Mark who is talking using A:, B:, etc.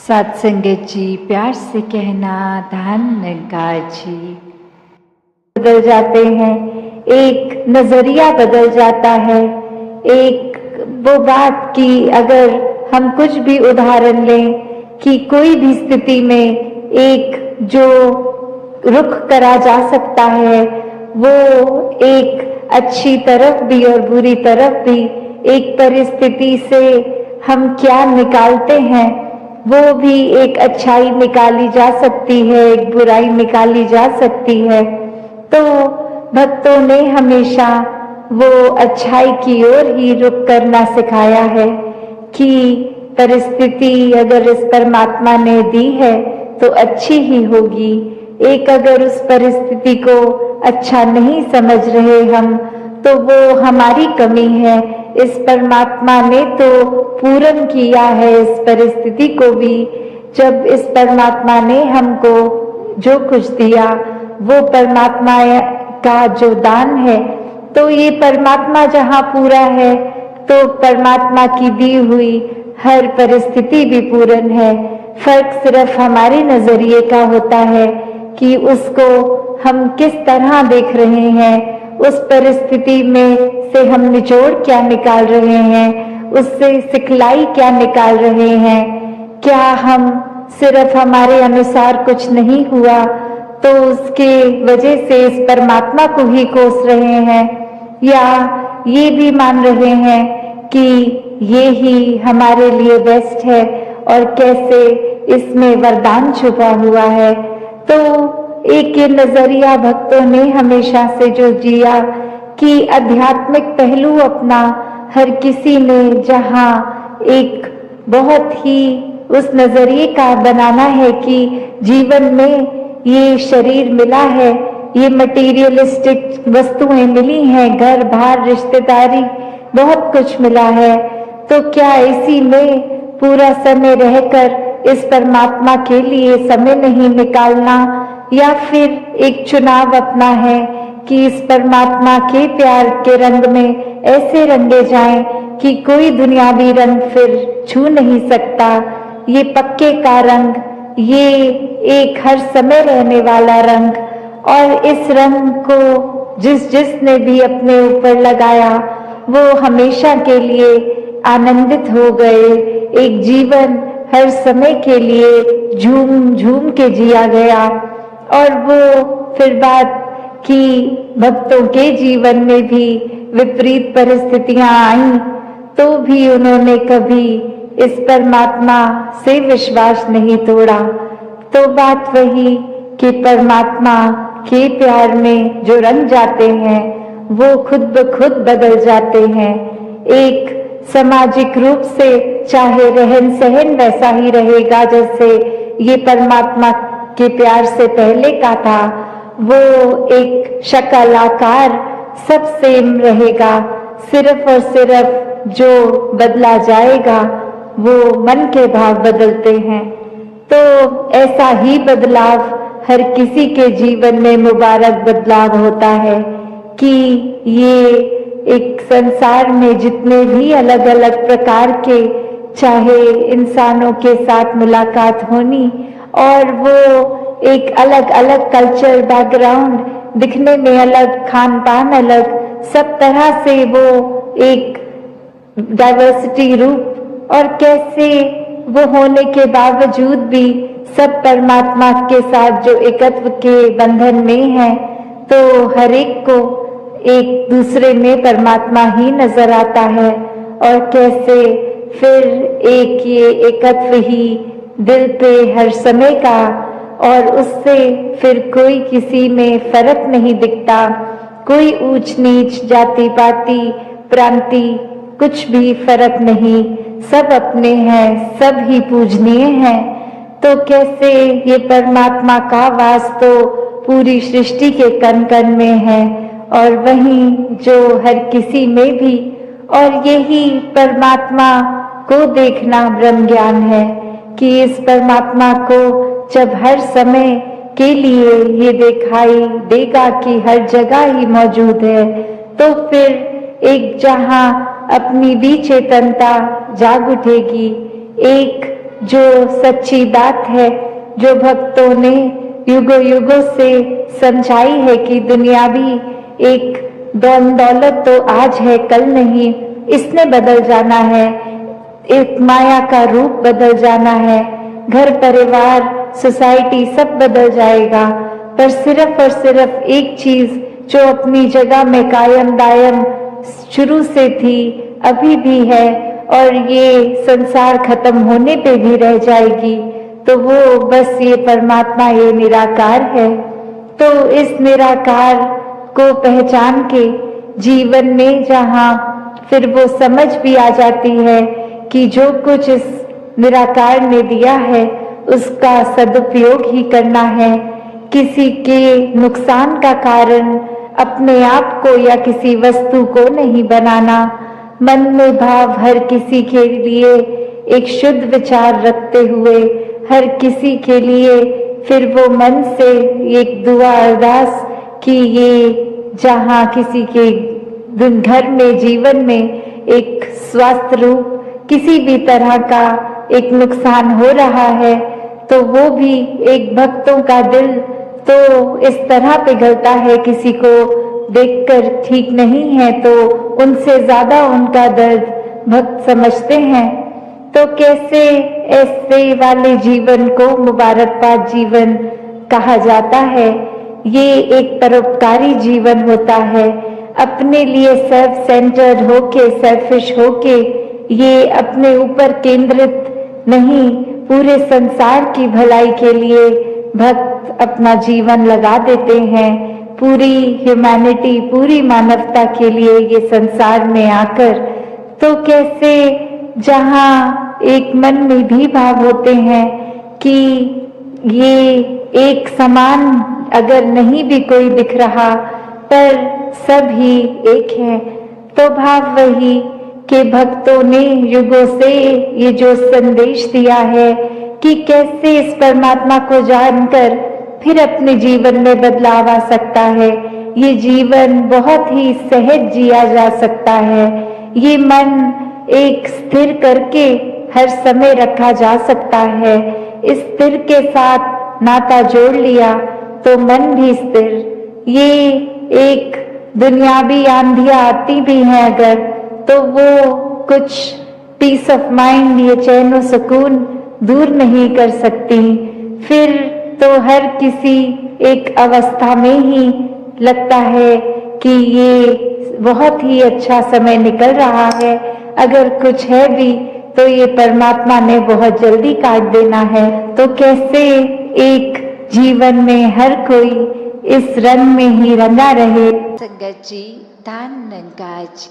A: साथ संगत जी, प्यार से कहना धन्यकार जी।
B: बदल जाते हैं, एक नजरिया बदल जाता है। एक वो बात की अगर हम कुछ भी उदाहरण लें कि कोई भी स्थिति में एक जो रुख करा जा सकता है वो एक अच्छी तरफ भी और बुरी तरफ भी, एक परिस्थिति से हम क्या निकालते हैं वो भी एक अच्छाई निकाली जा सकती है, एक बुराई निकाली जा सकती है। तो भक्तों ने हमेशा वो अच्छाई की ओर ही रुख करना सिखाया है कि परिस्थिति अगर इस परमात्मा ने दी है तो अच्छी ही होगी। एक अगर उस परिस्थिति को अच्छा नहीं समझ रहे हम तो वो हमारी कमी है। इस परमात्मा ने तो पूर्ण किया है इस परिस्थिति को भी। जब इस परमात्मा ने हमको जो कुछ दिया वो परमात्मा का जो दान है, तो ये परमात्मा जहाँ पूरा है तो परमात्मा की दी हुई हर परिस्थिति भी पूर्ण है। फर्क सिर्फ हमारे नजरिए का होता है कि उसको हम किस तरह देख रहे हैं, उस परिस्थिति में से हम निचोड़ क्या निकाल रहे हैं, उससे सिखलाई क्या निकाल रहे हैं। क्या हम सिर्फ हमारे अनुसार कुछ नहीं हुआ तो उसके वजह से इस परमात्मा को ही कोस रहे हैं, या ये भी मान रहे हैं कि ये ही हमारे लिए बेस्ट है और कैसे इसमें वरदान छुपा हुआ है। तो एक ये नजरिया भक्तों ने हमेशा से जो जिया कि आध्यात्मिक पहलू अपना हर किसी ने जहाँ एक बहुत ही उस नजरिए का बनाना है कि जीवन में ये शरीर मिला है, ये मटेरियलिस्टिक वस्तुएं मिली हैं, घर बार रिश्तेदारी बहुत कुछ मिला है, तो क्या इसी में पूरा समय रहकर इस परमात्मा के लिए समय नहीं निकालना, या फिर एक चुनाव अपना है कि इस परमात्मा के प्यार के रंग में ऐसे रंगे जाएं कि कोई दुनियावी रंग फिर छू नहीं सकता। ये पक्के का रंग, ये एक हर समय रहने वाला रंग, और इस रंग को जिसने भी अपने ऊपर लगाया वो हमेशा के लिए आनंदित हो गए। एक जीवन हर समय के लिए झूम झूम के जिया गया। और वो फिर बात कि भक्तों के जीवन में भी विपरीत परिस्थितियां आई तो भी उन्होंने कभी इस परमात्मा से विश्वास नहीं तोड़ा। तो बात वही कि परमात्मा के प्यार में जो रंग जाते हैं वो खुद ब खुद बदल जाते हैं। एक सामाजिक रूप से चाहे रहन सहन वैसा ही रहेगा जैसे ये परमात्मा के प्यार से पहले का था, वो एक शक्ल आकार सब सेम रहेगा, सिर्फ और सिर्फ जो बदला जाएगा वो मन के भाव बदलते हैं। तो ऐसा ही बदलाव हर किसी के जीवन में मुबारक बदलाव होता है कि ये एक संसार में जितने भी अलग अलग प्रकार के चाहे इंसानों के साथ मुलाकात होनी, और वो एक अलग अलग कल्चर बैकग्राउंड, दिखने में अलग, खान पान अलग, सब तरह से वो एक डाइवर्सिटी रूप, और कैसे वो होने के बावजूद भी सब परमात्मा के साथ जो एकत्व के बंधन में है, तो हर एक को एक दूसरे में परमात्मा ही नजर आता है। और कैसे फिर एक ये एकत्व ही दिल पे हर समय का, और उससे फिर कोई किसी में फर्क नहीं दिखता, कोई ऊंच नीच जाति पाति प्रांति कुछ भी फर्क नहीं, सब अपने हैं, सब ही पूजनीय हैं। तो कैसे ये परमात्मा का वास तो पूरी सृष्टि के कण कण में है, और वहीं जो हर किसी में भी, और यही परमात्मा को देखना ब्रह्म ज्ञान है कि इस परमात्मा को जब हर समय के लिए ये दिखाई देगा कि हर जगह ही मौजूद है, तो फिर एक जहां अपनी भी चेतनता जाग उठेगी, एक जो सच्ची बात है, जो भक्तों ने युगों युगों से समझाई है कि दुनियावी एक धन दौलत तो आज है कल नहीं, इसने बदल जाना है, एक माया का रूप बदल जाना है, घर परिवार सोसाइटी सब बदल जाएगा, पर सिर्फ और सिर्फ एक चीज जो अपनी जगह में कायम दायम शुरू से थी, अभी भी है और ये संसार खत्म होने पे भी रह जाएगी, तो वो बस ये परमात्मा, ये निराकार है। तो इस निराकार को पहचान के जीवन में जहाँ फिर वो समझ भी आ जाती है कि जो कुछ इस निराकार ने दिया है उसका सदुपयोग ही करना है, किसी के नुकसान का कारण अपने आप को या किसी वस्तु को नहीं बनाना, मन में भाव हर किसी के लिए एक शुद्ध विचार रखते हुए हर किसी के लिए फिर वो मन से एक दुआ अरदास कि ये जहाँ किसी के घर में जीवन में एक स्वास्थ्य रूप किसी भी तरह का एक नुकसान हो रहा है, तो वो भी एक भक्तों का दिल तो इस तरह पिघलता है, किसी को देखकर ठीक नहीं है तो उनसे ज्यादा उनका दर्द भक्त समझते हैं। तो कैसे ऐसे वाले जीवन को मुबारकबाद जीवन कहा जाता है। ये एक परोपकारी जीवन होता है, अपने लिए सेल्फ सेंटर्ड होके, सेल्फिश होके, ये अपने ऊपर केंद्रित नहीं, पूरे संसार की भलाई के लिए भक्त अपना जीवन लगा देते हैं, पूरी ह्यूमैनिटी, पूरी मानवता के लिए ये संसार में आकर। तो कैसे जहाँ एक मन में भी भाव होते हैं कि ये एक समान अगर नहीं भी कोई दिख रहा पर सब ही एक है, तो भाव वही कि भक्तों ने युगों से ये जो संदेश दिया है कि कैसे इस परमात्मा को जानकर फिर अपने जीवन में बदलाव आ सकता है, ये जीवन बहुत ही सहज जिया जा सकता है, ये मन एक स्थिर करके हर समय रखा जा सकता है। इस स्थिर के साथ नाता जोड़ लिया तो मन भी स्थिर। ये एक दुनियावी आंधियां आती भी हैं अगर, तो वो कुछ पीस ऑफ माइंड, ये चैन और सुकून दूर नहीं कर सकती। फिर तो हर किसी एक अवस्था में ही लगता है कि ये बहुत ही अच्छा समय निकल रहा है, अगर कुछ है भी तो ये परमात्मा ने बहुत जल्दी काट देना है। तो कैसे एक जीवन में हर कोई इस रंग में ही रंगा रहे।
A: संगत जी, धन नंगाज।